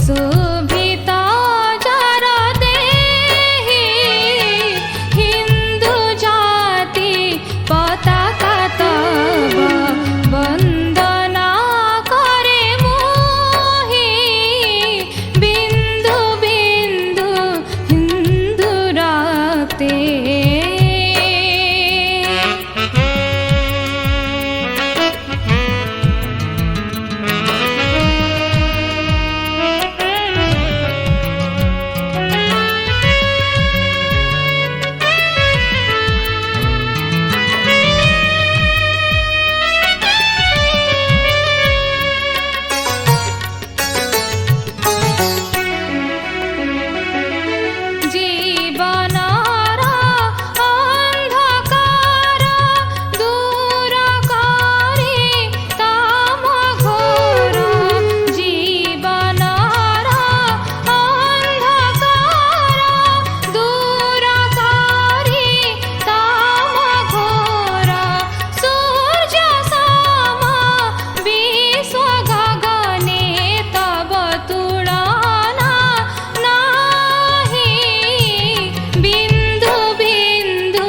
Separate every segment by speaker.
Speaker 1: शोभित जार देहि हिन्दू जाति पताका तब वन्दना करे मोहि बिन्दु बिन्दु हिन्दू रक्ते जीवनर अंधकार दूर करी तम घोर जीवनर अंधकार दूर करी तम घोर सूर्य सम विश्व गगने तब तुलना नाही बिन्दु बिन्दु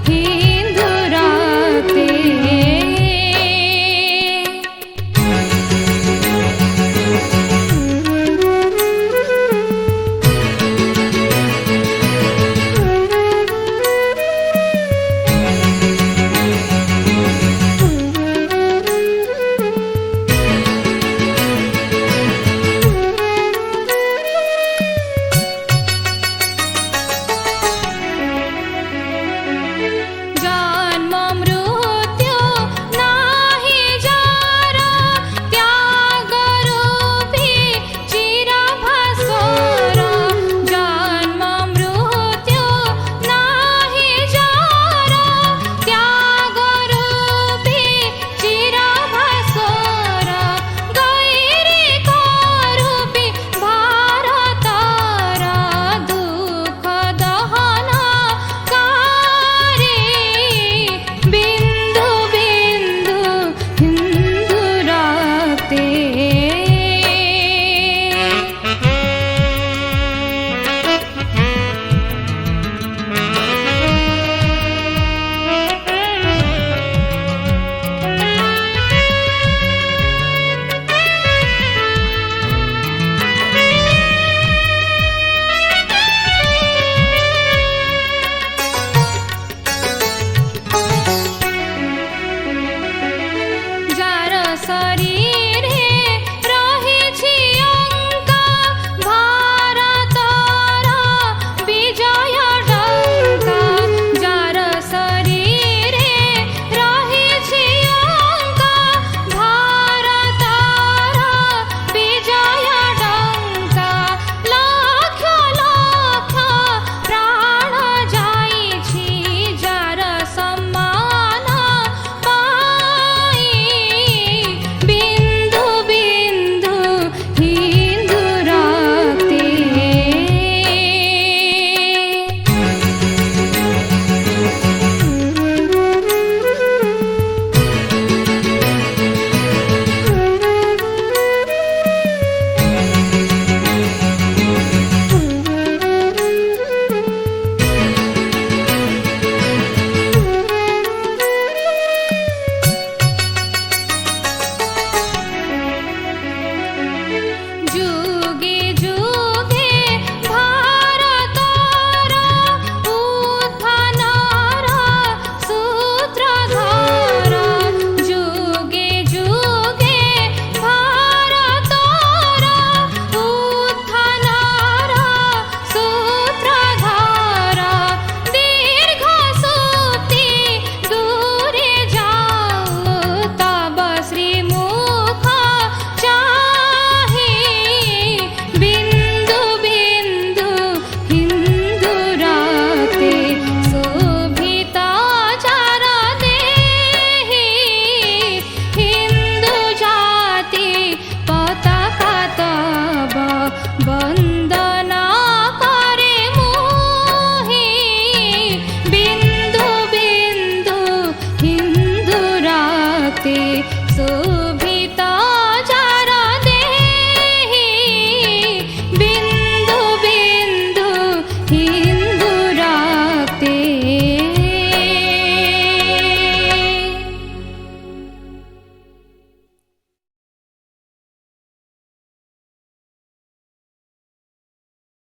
Speaker 1: हिन्दू रक्ते जन्म मृत्यु नाही जार त्याग रूपी चिरभास्वर जन्म मृत्यु नाही जार त्याग रूपी चिरभास्वर गैरिक रूपी भारतर दुःख दहन कारी बिन्दु बिन्दु हिन्दू रक्ते जार शरीर